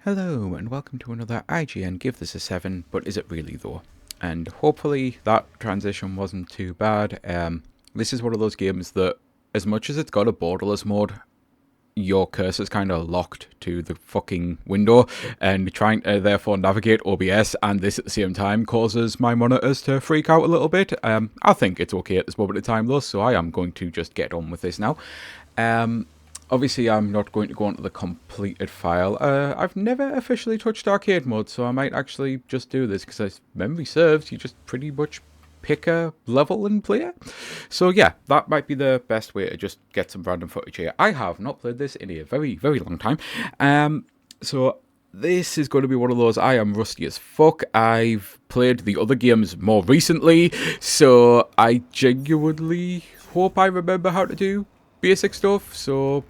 Hello and welcome to another IGN Give This a 7, but is it really though? And hopefully that transition wasn't too bad. This is one of those games that, as much as it's got a borderless mode, your cursor's kind of locked to the fucking window, and trying to therefore navigate OBS and this at the same time causes my monitors to freak out a little bit. I think it's okay at this moment in time though, so I am going to just get on with this now. Obviously, I'm not going to go onto the completed file. I've never officially touched arcade mode, so I might actually just do this, because as memory serves, you just pretty much pick a level and play it. So yeah, that might be the best way to just get some random footage here. I have not played this in a very, very long time. So this is going to be one of those, I am rusty as fuck. I've played the other games more recently, so I genuinely hope I remember how to do basic stuff. So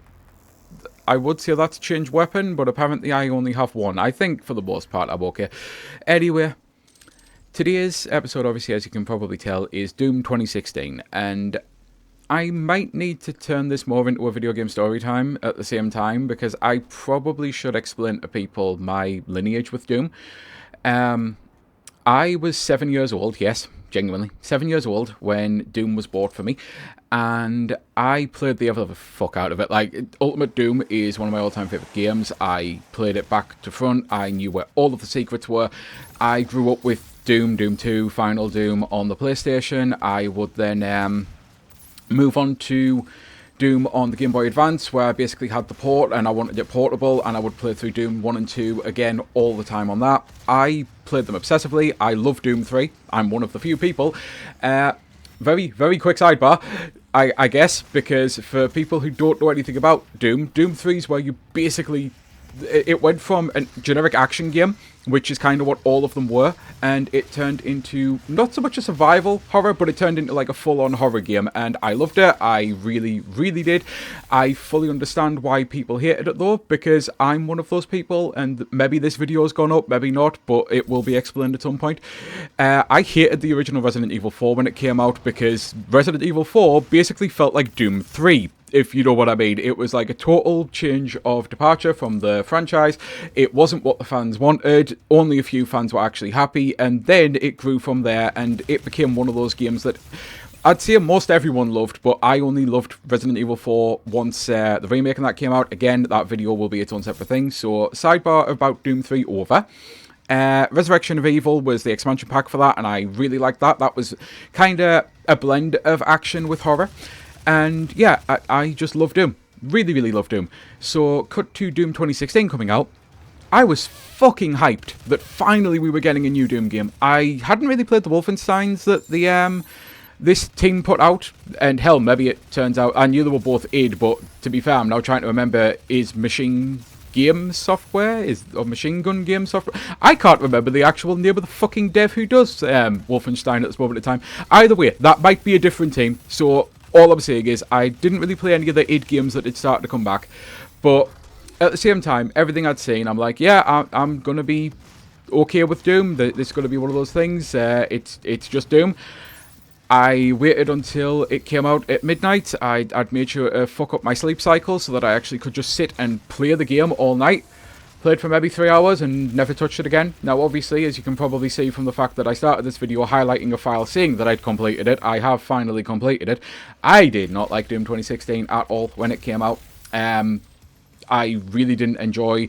I would say that's change weapon, but apparently I only have one. I think for the most part I'm okay. Anyway, today's episode, obviously, as you can probably tell, is Doom 2016, and I might need to turn this more into a video game story time at the same time, because I probably should explain to people my lineage with Doom. I was 7 years old, yes, genuinely, 7 years old when Doom was bought for me, and I played the ever fuck out of it. Like, Ultimate Doom is one of my all-time favourite games. I played it back to front. I knew where all of the secrets were. I grew up with Doom, Doom 2, Final Doom on the PlayStation. I would then move on to Doom on the Game Boy Advance, where I basically had the port and I wanted it portable, and I would play through Doom 1 and 2 again all the time on that. I played them obsessively. I love Doom 3. I'm one of the few people. Very, very quick sidebar, I guess, because for people who don't know anything about Doom, Doom 3 is where you basically, it went from a generic action game, which is kind of what all of them were, and it turned into not so much a survival horror, but it turned into like a full-on horror game, and I loved it. I really, really did. I fully understand why people hated it though, because I'm one of those people, and maybe this video's gone up, maybe not, but it will be explained at some point. I hated the original Resident Evil 4 when it came out, because Resident Evil 4 basically felt like Doom 3. If you know what I mean. It was like a total change of departure from the franchise. It wasn't what the fans wanted. Only a few fans were actually happy, and then it grew from there, and it became one of those games that I'd say most everyone loved, but I only loved Resident Evil 4 once the remake and that came out. Again, that video will be its own separate thing. So, sidebar about Doom 3 over. Resurrection of Evil was the expansion pack for that, and I really liked that. That was kind of a blend of action with horror. And yeah, I just love Doom. Really, really love Doom. So, cut to Doom 2016 coming out. I was fucking hyped that finally we were getting a new Doom game. I hadn't really played the Wolfensteins that this team put out. And hell, maybe it turns out, I knew they were both id, but to be fair, I'm now trying to remember, is Machine Game Software? Or Machine Gun Game Software? I can't remember the actual name of the fucking dev who does Wolfenstein at this moment in time. Either way, that might be a different team. So, all I'm saying is, I didn't really play any of the id games that had started to come back, but at the same time, everything I'd seen, I'm like, yeah, I'm going to be okay with Doom. This is going to be one of those things. It's just Doom. I waited until it came out at midnight. I'd made sure to fuck up my sleep cycle so that I actually could just sit and play the game all night. Played for maybe 3 hours and never touched it again. Now, obviously, as you can probably see from the fact that I started this video highlighting a file saying that I'd completed it, I have finally completed it. I did not like Doom 2016 at all when it came out. I really didn't enjoy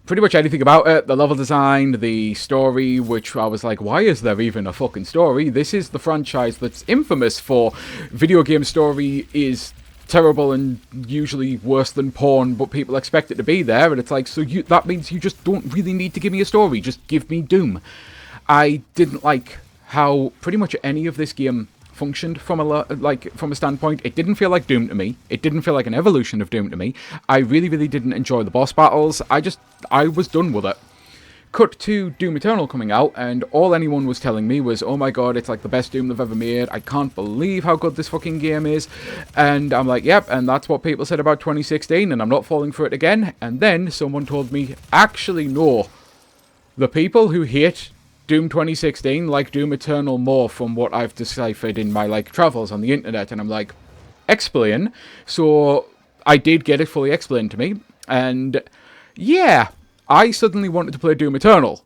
pretty much anything about it. The level design, the story, which I was like, why is there even a fucking story? This is the franchise that's infamous for video game story is terrible and usually worse than porn, but people expect it to be there, and it's like, so that means you just don't really need to give me a story, just give me Doom. I didn't like how pretty much any of this game functioned from a standpoint. It didn't feel like Doom to me. It didn't feel like an evolution of Doom to me. I really, really didn't enjoy the boss battles. I was done with it. Cut to Doom Eternal coming out, and all anyone was telling me was, oh my god, it's like the best Doom they've ever made. I can't believe how good this fucking game is. And I'm like, yep, and that's what people said about 2016, and I'm not falling for it again. And then someone told me, actually, no. The people who hate Doom 2016 like Doom Eternal more, from what I've deciphered in my travels on the internet. And I'm like, explain. So I did get it fully explained to me, and yeah, I suddenly wanted to play Doom Eternal,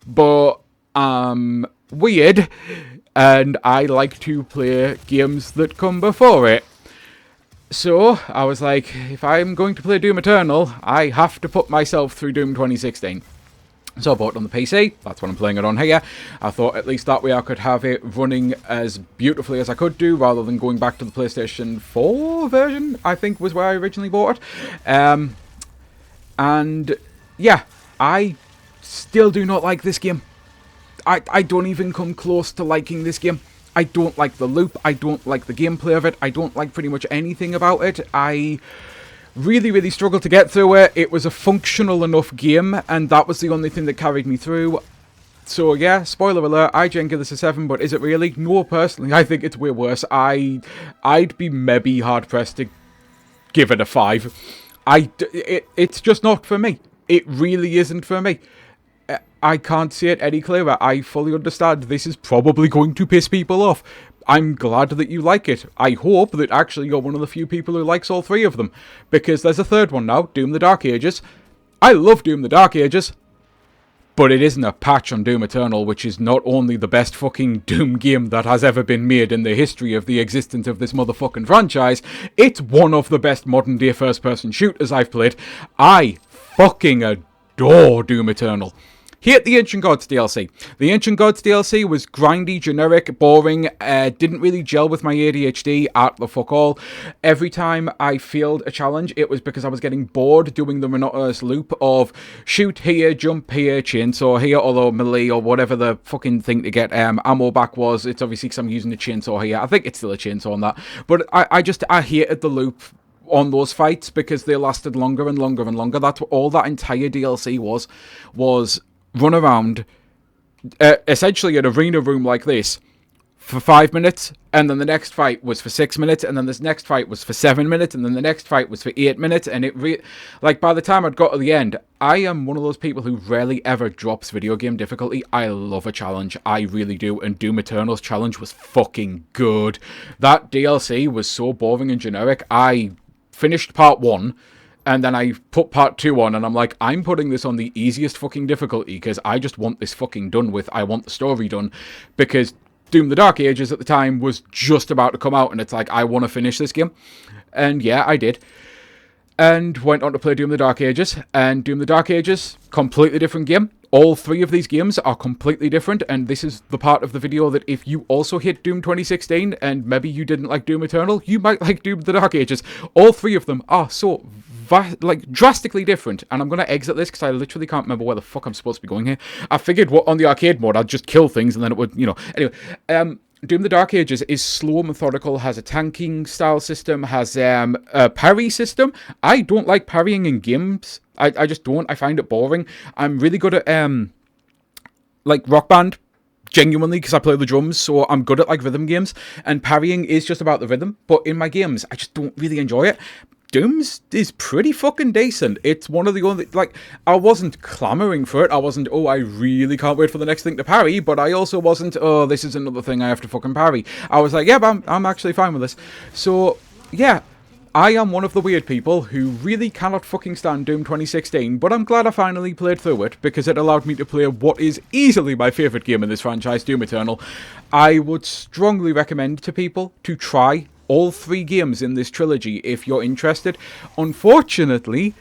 but I'm weird, and I like to play games that come before it. So I was like, if I'm going to play Doom Eternal, I have to put myself through Doom 2016. So I bought it on the PC, that's what I'm playing it on here. I thought at least that way I could have it running as beautifully as I could do, rather than going back to the PlayStation 4 version, I think was where I originally bought it. And yeah, I still do not like this game. I don't even come close to liking this game. I don't like the loop, I don't like the gameplay of it, I don't like pretty much anything about it. I really struggled to get through it. It was a functional enough game, and that was the only thing that carried me through. So yeah, spoiler alert, IGN give this a 7, but is it really? No, personally, I think it's way worse. I'd be maybe hard-pressed to give it a 5. It's just not for me. It really isn't for me. I can't see it any clearer. I fully understand this is probably going to piss people off. I'm glad that you like it. I hope that actually you're one of the few people who likes all 3 of them. Because there's a third one now, Doom the Dark Ages. I love Doom the Dark Ages. But it isn't a patch on Doom Eternal, which is not only the best fucking Doom game that has ever been made in the history of the existence of this motherfucking franchise, it's one of the best modern day first-person shooters I've played. I fucking adore Doom Eternal. Hate the Ancient Gods DLC. The Ancient Gods DLC was grindy, generic, boring, didn't really gel with my ADHD at the fuck all. Every time I failed a challenge, it was because I was getting bored doing the monotonous loop of shoot here, jump here, chainsaw here, although melee or whatever the fucking thing to get ammo back was. It's obviously because I'm using a chainsaw here. I think it's still a chainsaw on that. But I hated the loop on those fights because they lasted longer and longer and longer. That's what all that entire DLC was run around essentially an arena room like this for 5 minutes, and then the next fight was for 6 minutes, and then this next fight was for 7 minutes, and then the next fight was for 8 minutes, and like by the time I'd got to the end, I am one of those people who rarely ever drops video game difficulty. I love a challenge, I really do, and Doom Eternal's challenge was fucking good. That DLC was so boring and generic. I finished part 1, and then I put part 2 on, and I'm like, I'm putting this on the easiest fucking difficulty, because I just want this fucking done with. I want the story done, because Doom the Dark Ages at the time was just about to come out, and it's like, I want to finish this game. And yeah, I did. And went on to play Doom the Dark Ages, and Doom the Dark Ages, completely different game. All 3 of these games are completely different, and this is the part of the video that if you also hit Doom 2016, and maybe you didn't like Doom Eternal, you might like Doom the Dark Ages. All 3 of them are so drastically different, and I'm going to exit this because I literally can't remember where the fuck I'm supposed to be going here. I figured on the arcade mode I'd just kill things and then it would, Anyway, Doom the Dark Ages is slow, methodical, has a tanking style system, has a parry system. I don't like parrying in games. I just don't. I find it boring. I'm really good at like Rock Band, genuinely, because I play the drums, so I'm good at like rhythm games, and parrying is just about the rhythm, but in my games I just don't really enjoy it. Doom's is pretty fucking decent. It's one of the only, like, I wasn't clamoring for it. I wasn't, oh, I really can't wait for the next thing to parry, but I also wasn't, oh, this is another thing I have to fucking parry. I was like, yeah, but I'm actually fine with this. So, yeah, I am one of the weird people who really cannot fucking stand Doom 2016, but I'm glad I finally played through it, because it allowed me to play what is easily my favourite game in this franchise, Doom Eternal. I would strongly recommend to people to try all 3 games in this trilogy if you're interested. Unfortunately,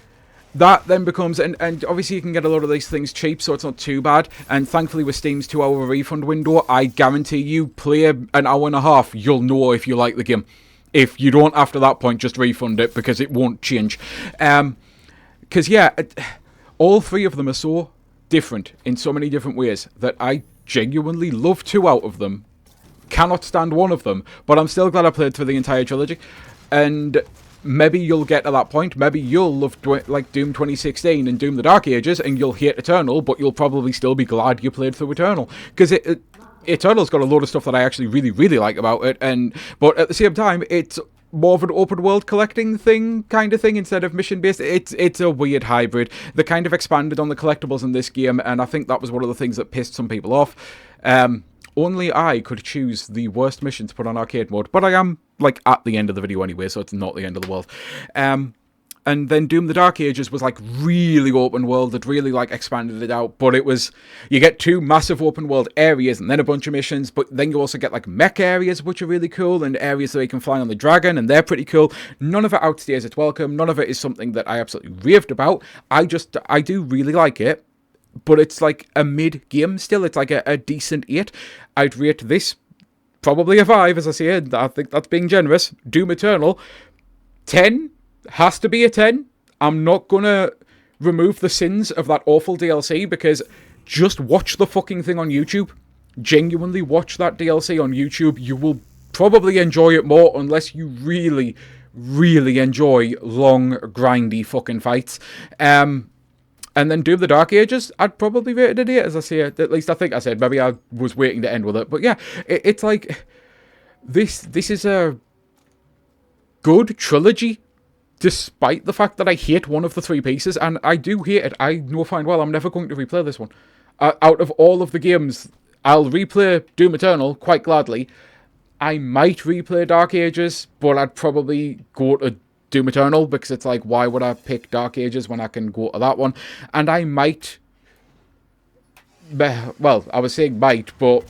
that then becomes, and obviously you can get a lot of these things cheap, so it's not too bad, and thankfully with Steam's 2-hour refund window, I guarantee you, play an hour and a half, you'll know if you like the game. If you don't after that point, just refund it, because it won't change. Because yeah, all 3 of them are so different in so many different ways that I genuinely love 2 out of them. Cannot stand 1 of them, but I'm still glad I played through the entire trilogy. And maybe you'll get to that point. Maybe you'll love like Doom 2016 and Doom the Dark Ages, and you'll hate Eternal, but you'll probably still be glad you played through Eternal, because Eternal's got a load of stuff that I actually really like about it. But at the same time, it's more of an open world collecting thing kind of thing instead of mission based. It's a weird hybrid. They kind of expanded on the collectibles in this game, and I think that was one of the things that pissed some people off. Only I could choose the worst mission to put on arcade mode, but I am, like, at the end of the video anyway, so it's not the end of the world. And And then Doom the Dark Ages was like really open world. It really like expanded it out. But it was, you get 2 massive open world areas and then a bunch of missions. But then you also get like mech areas, which are really cool, and areas where you can fly on the dragon, and they're pretty cool. None of it outstays its welcome. None of it is something that I absolutely raved about. I do really like it. But it's like a mid game still. It's like a decent 8. I'd rate this probably a 5, as I say it. I think that's being generous. Doom Eternal, 10. Has to be a 10. I'm not gonna remove the sins of that awful DLC, because just watch the fucking thing on YouTube. Genuinely watch that DLC on YouTube. You will probably enjoy it more, unless you really, really enjoy long, grindy fucking fights. And then Doom the Dark Ages, I'd probably rate it an 8, as I say it. At least I think I said. Maybe I was waiting to end with it. But yeah, it's like, this is a good trilogy, despite the fact that I hate one of the 3 pieces, and I do hate it. I know fine well I'm never going to replay this one. Out of all of the games, I'll replay Doom Eternal quite gladly. I might replay Dark Ages, but I'd probably go to Doom Eternal, because it's like, why would I pick Dark Ages when I can go to that one? And I might... Well, I was saying might, but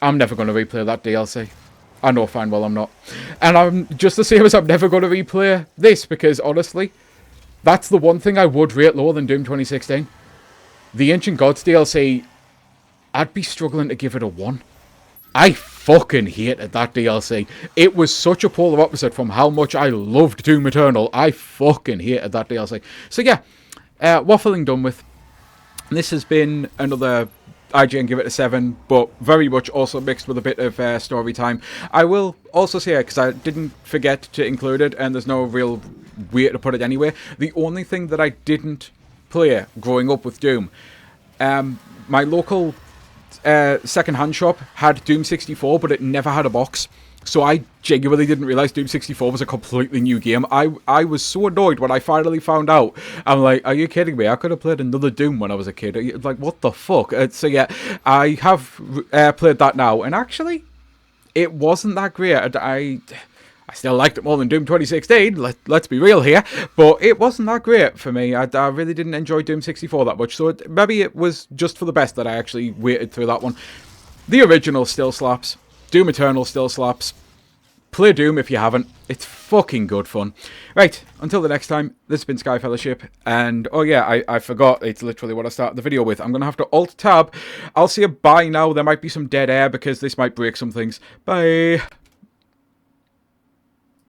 I'm never going to replay that DLC. I know fine well I'm not. And I'm just the same as I'm never going to replay this, because honestly, that's the one thing I would rate lower than Doom 2016. The Ancient Gods DLC, I'd be struggling to give it a 1. I fucking hated that DLC. It was such a polar opposite from how much I loved Doom Eternal. I fucking hated that DLC. So yeah, waffling done with. This has been another IGN give it a 7, but very much also mixed with a bit of story time. I will also say, because I didn't forget to include it, and there's no real way to put it anyway, the only thing that I didn't play growing up with Doom, my local second-hand shop had Doom 64, but it never had a box. So I genuinely didn't realise Doom 64 was a completely new game. I was so annoyed when I finally found out. I'm like, are you kidding me? I could have played another Doom when I was a kid. Like, what the fuck? So yeah, I have played that now. And actually, it wasn't that great. I still liked it more than Doom 2016. Let's be real here. But it wasn't that great for me. I really didn't enjoy Doom 64 that much. So maybe it was just for the best that I actually waited through that one. The original still slaps. Doom Eternal still slaps. Play Doom if you haven't. It's fucking good fun. Right, until the next time, this has been Sky Fellowship. And, oh yeah, I forgot. It's literally what I started the video with. I'm going to have to Alt-Tab. I'll say bye now. There might be some dead air because this might break some things. Bye.